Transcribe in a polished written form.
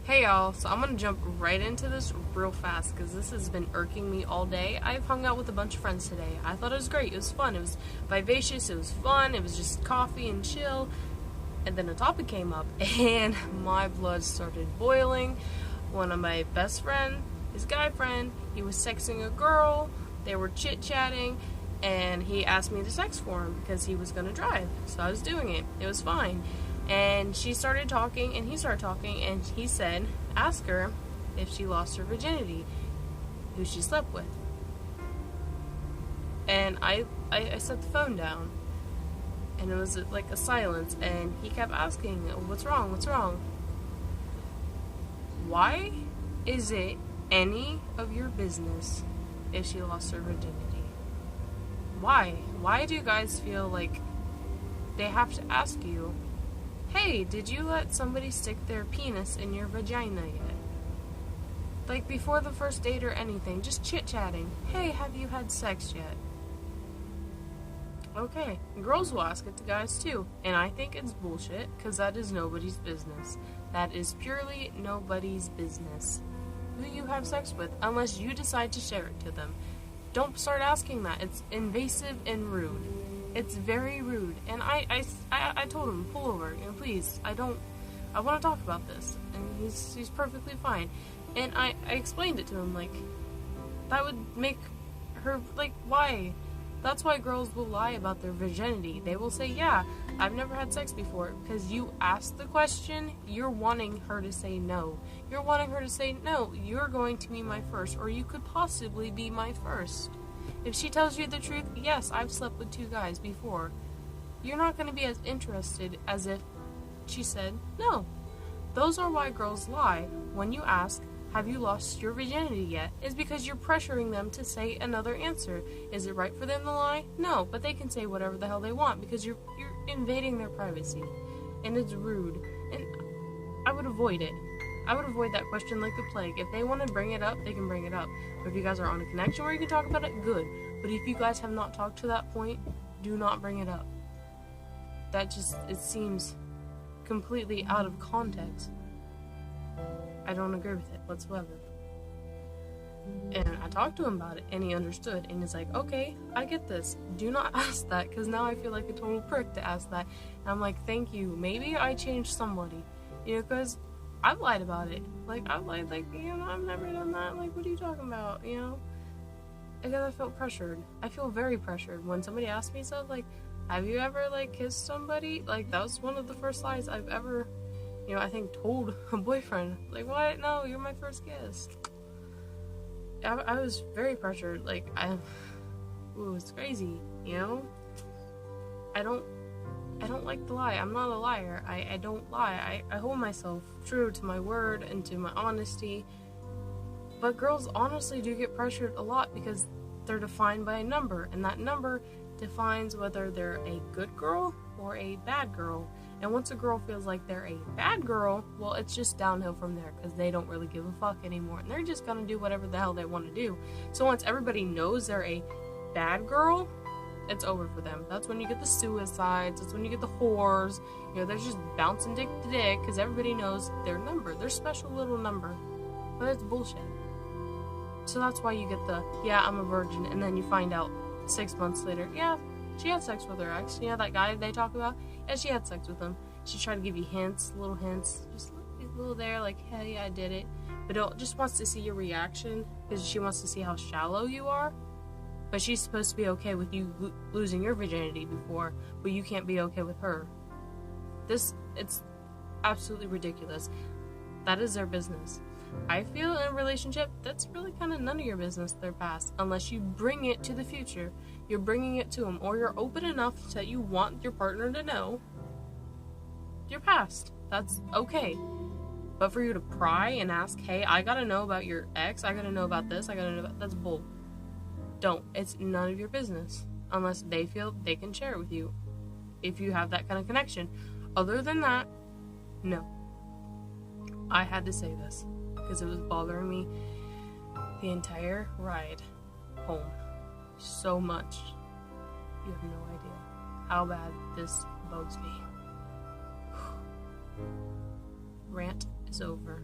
Hey y'all, so I'm gonna jump right into this real fast because this has been irking me all day. I've hung out with a bunch of friends today. I thought it was great, it was fun, it was vivacious, it was fun, it was just coffee and chill. And then a topic came up and my blood started boiling. One of my best friend, his guy friend, he was sexting a girl, they were chit-chatting, and he asked me to sex for him because he was gonna drive. So I was doing it. It was fine. And she started talking, and he started talking, and he said, ask her if she lost her virginity, who she slept with. And I set the phone down, and it was like a silence, and he kept asking, what's wrong, what's wrong? Why is it any of your business if she lost her virginity? Why? Why do guys feel like they have to ask you, hey, did you let somebody stick their penis in your vagina yet? Like, before the first date or anything, just chit-chatting. Hey, have you had sex yet? Okay, girls will ask it to guys too, and I think it's bullshit, because that is nobody's business. That is purely nobody's business. Who you have sex with, unless you decide to share it to them. Don't start asking that. It's invasive and rude. It's very rude. And I told him, pull over, please. I want to talk about this. And he's perfectly fine. And I explained it to him, like, that would make her, like, why? That's why girls will lie about their virginity. They will say, yeah, I've never had sex before. Because you asked the question, you're wanting her to say no. You're wanting her to say, no, you're going to be my first, or you could possibly be my first. If she tells you the truth, yes, I've slept with 2 guys before, you're not going to be as interested as if she said no. Those are why girls lie. When you ask, have you lost your virginity yet? Is because you're pressuring them to say another answer. Is it right for them to lie? No, but they can say whatever the hell they want because you're invading their privacy. And it's rude. And I would avoid it. I would avoid that question like the plague. If they want to bring it up, they can bring it up. But if you guys are on a connection where you can talk about it, good. But if you guys have not talked to that point, do not bring it up. That just, it seems completely out of context. I don't agree with it whatsoever. And I talked to him about it, and he understood. And he's like, okay, I get this. Do not ask that, because now I feel like a total prick to ask that. And I'm like, thank you. Maybe I changed somebody. Because I've lied about it. Like, I've lied, like, I've never done that. Like, what are you talking about, Because I felt pressured. I feel very pressured. When somebody asks me stuff, like, have you ever, like, kissed somebody? Like, that was one of the first lies I've ever, I think told a boyfriend. Like, what? No, you're my first kiss. I was very pressured. Like, it's crazy, I don't like to lie. I'm not a liar. I don't lie. I hold myself true to my word and to my honesty. But girls honestly do get pressured a lot because they're defined by a number. And that number defines whether they're a good girl or a bad girl. And once a girl feels like they're a bad girl, well, it's just downhill from there because they don't really give a fuck anymore. And they're just going to do whatever the hell they want to do. So once everybody knows they're a bad girl, it's over for them. That's when you get the suicides. That's when you get the whores. They're just bouncing dick to dick because everybody knows their number, their special little number. But it's bullshit. So that's why you get the, yeah, I'm a virgin, and then you find out 6 months later, yeah, she had sex with her ex. That guy they talk about? Yeah, she had sex with him. She tried to give you little hints, just a little there, like, hey, yeah, I did it. But just wants to see your reaction because she wants to see how shallow you are. But she's supposed to be okay with you losing your virginity before, but you can't be okay with her. It's absolutely ridiculous. That is their business. I feel in a relationship, that's really kind of none of your business, their past, unless you bring it to the future. You're bringing it to them, or you're open enough that you want your partner to know your past. That's okay. But for you to pry and ask, hey, I gotta know about your ex, I gotta know about this, that's bull. Don't. It's none of your business unless they feel they can share it with you if you have that kind of connection. Other than that, no. I had to say this because it was bothering me the entire ride home so much. You have no idea how bad this bugs me. Rant is over.